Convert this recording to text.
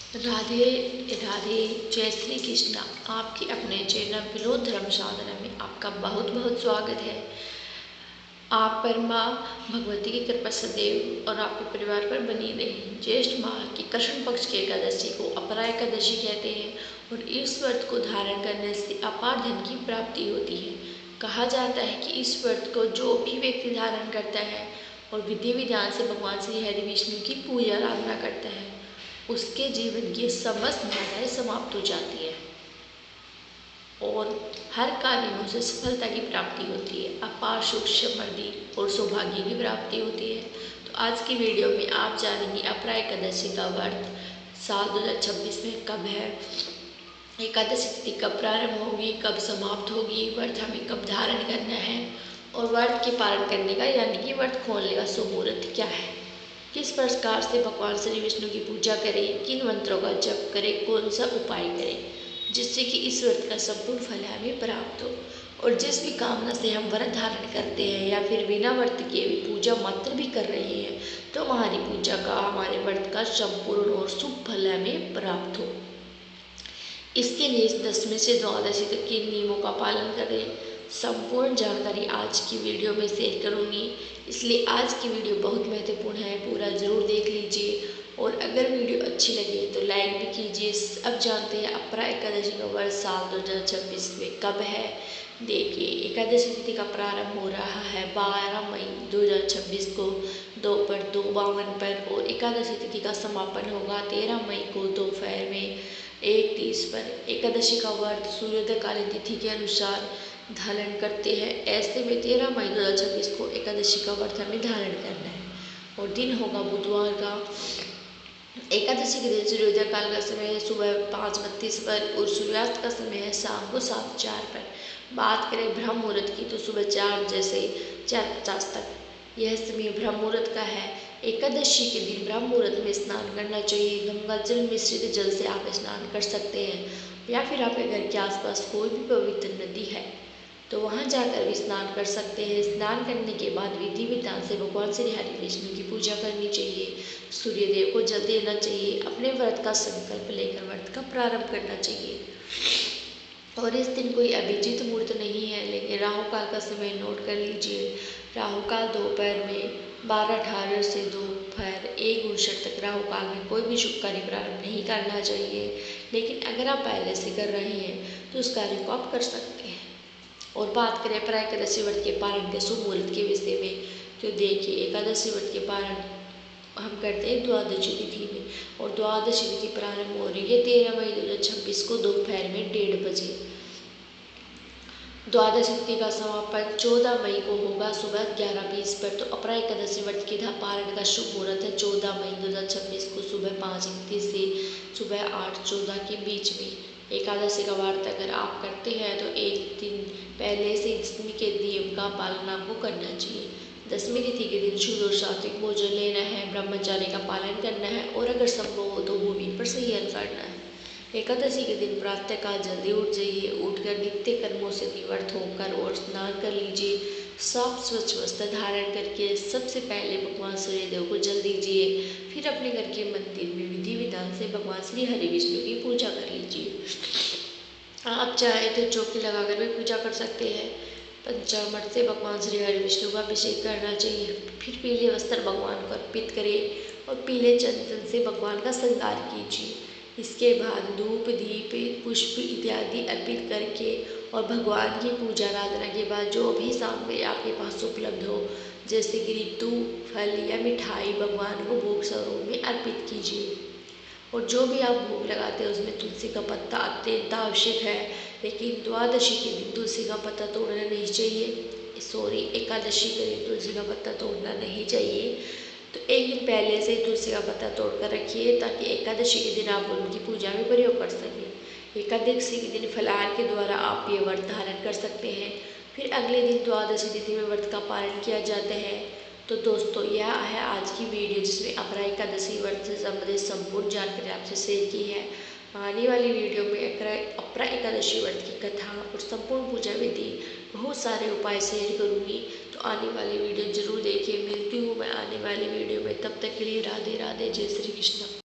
राधे राधे, जय श्री कृष्णा। आपके अपने चैनल विनोद धर्म साधना में आपका बहुत बहुत स्वागत है। आप पर माँ भगवती की कृपा सदैव और आपके परिवार पर बनी रहे। ज्येष्ठ माह की कृष्ण पक्ष की एकादशी को अपरा एकादशी कहते हैं और इस व्रत को धारण करने से अपार धन की प्राप्ति होती है। कहा जाता है कि इस व्रत को जो भी व्यक्ति धारण करता है और विधि विधान से भगवान श्री हरि विष्णु की पूजा आराधना करता है, उसके जीवन की समस्त बाधाएं समाप्त हो जाती है और हर कार्य में उसे सफलता की प्राप्ति होती है, अपार सुख समृद्धि और सौभाग्य की प्राप्ति होती है। तो आज की वीडियो में आप जानेंगे अपरा एकादशी का व्रत साल 2026 में कब है, एकादशी तिथि कब प्रारंभ होगी, कब समाप्त होगी, व्रत हमें कब धारण करना है और व्रत के पालन करने का यानी कि व्रत खोलने का शुभ मुहूर्त क्या है, किस प्रकार से भगवान श्री विष्णु की पूजा करें, किन मंत्रों का जप करें, कौन सा उपाय करें जिससे कि इस व्रत का संपूर्ण फल हमें प्राप्त हो। और जिस भी कामना से हम व्रत धारण करते हैं या फिर बिना व्रत के भी पूजा मात्र भी कर रहे हैं, तो हमारी पूजा का, हमारे व्रत का संपूर्ण और शुभ फल हमें प्राप्त हो। इसके लिए 10वें से द्वादशी तक के नियमों का पालन करें। संपूर्ण जानकारी आज की वीडियो में शेयर करूंगी, इसलिए आज की वीडियो बहुत महत्वपूर्ण है, पूरा ज़रूर देख लीजिए और अगर वीडियो अच्छी लगे तो लाइक भी कीजिए। अब जानते हैं अपरा एकादशी का व्रत साल 2026 में कब है। देखिए, एकादशी तिथि का प्रारंभ हो रहा है 12 मई 2026 को दोपहर 2:52 पर और एकादशी तिथि का समापन होगा 13 मई को दोपहर में 1:30 पर। एकादशी का व्रत सूर्योदयकालीन तिथि के अनुसार धारण करते हैं। ऐसे में 13 मई 2026 को एकादशी का व्रत हमें धारण करना है और दिन होगा बुधवार का। एकादशी के दिन सूर्योदय काल का समय है सुबह 5:32 पर और सूर्यास्त का समय है शाम को 7:04 पर। बात करें ब्रह्म मुहूर्त की तो सुबह 4 बजे से 4:50 तक यह समय ब्रह्म मुहूर्त का है। एकादशी के दिन ब्रह्म मुहूर्त में स्नान करना चाहिए। गंगा जल मिश्रित जल से आप स्नान कर सकते हैं या फिर आपके घर के आसपास कोई भी पवित्र नदी है तो वहाँ जाकर भी स्नान कर सकते हैं। स्नान करने के बाद विधि विधान से भगवान श्री हरि विष्णु की पूजा करनी चाहिए, सूर्यदेव को जल देना चाहिए, अपने व्रत का संकल्प लेकर व्रत का प्रारंभ करना चाहिए। और इस दिन कोई अभिजीत मुहूर्त नहीं है, लेकिन राहु काल का समय नोट कर लीजिए। राहु काल दोपहर में 12:18 से दोपहर 1:59 तक राहु काल में कोई भी शुभ कार्य प्रारंभ नहीं करना चाहिए, लेकिन अगर आप पहले से कर रहे हैं तो उस कार्य को आप कर सकते हैं। और बात करें अपरा एकादशी व्रत के पारण के शुभ मुहूर्त के विषय में तो देखिए, एकादशी व्रत के पारण हम करते हैं द्वादशी तिथि में और द्वादशी तिथि प्रारंभ हो रही है 13 मई 2026 को दोपहर में 1:30 बजे। द्वादशी तिथि का समापन 14 मई को होगा सुबह 11:20 पर। तो अपरा एकादशी व्रत के पारण का शुभ मुहूर्त है 14 मई 2026 को सुबह 5:31 से सुबह 8:14 के बीच में। एकादशी का व्रत अगर आप करते हैं तो एक दिन पहले से दशमी के नियम का पालन आपको करना चाहिए। दशमी तिथि के दिन शुद्ध और सात्विक भोजन लेना है, ब्रह्मचार्य का पालन करना है और अगर संभव हो तो भूमि पर शयन करना है। एकादशी के दिन प्रातःकाल जल्दी उठ जाइए, उठकर नित्य कर्मों से निवृत्त होकर और स्नान कर लीजिए। साफ स्वच्छ वस्त्र धारण करके सबसे पहले भगवान सूर्यदेव को जल दीजिए, फिर अपने घर के मंदिर में विधि विधान से भगवान श्री हरि विष्णु की पूजा कर लीजिए। आप चाहे तो चौकी लगाकर भी पूजा कर सकते हैं। पंचामृत से भगवान श्री हरि विष्णु का अभिषेक करना चाहिए, फिर पीले वस्त्र भगवान को अर्पित करें और पीले चंदन से भगवान का श्रृंगार कीजिए। इसके बाद धूप दीप पुष्प इत्यादि अर्पित करके और भगवान की पूजा आराधना के बाद जो भी सामग्री आपके पास उपलब्ध हो, जैसे कि ऋतु फल या मिठाई, भगवान को भोग स्वरूप में अर्पित कीजिए। और जो भी आप भोग लगाते हैं उसमें तुलसी का पत्ता अत्यंत आवश्यक है, लेकिन द्वादशी के दिन तुलसी का पत्ता तोड़ना नहीं चाहिए। एकादशी के दिन तुलसी का पत्ता तोड़ना नहीं चाहिए। तो एक दिन पहले से तुलसी का पत्ता तोड़ कर रखिए ताकि एकादशी के दिन आप उनकी पूजा में प्रयोग कर सकें। एकादशी के दिन फलाहार के द्वारा आप ये व्रत धारण कर सकते हैं, फिर अगले दिन द्वादशी तिथि में व्रत का पालन किया जाता है। तो दोस्तों, यह है आज की वीडियो जिसमें अपरा एकादशी व्रत से संबंधित संपूर्ण जानकारी आपसे शेयर की है। आने वाली वीडियो में अपरा एकादशी व्रत की कथा और संपूर्ण पूजा विधि, बहुत सारे उपाय शेयर करूँगी। तो आने वाली वीडियो जरूर देखिए। मिलती हूँ मैं आने वाली वीडियो में, तब तक के लिए राधे राधे, जय श्री कृष्ण।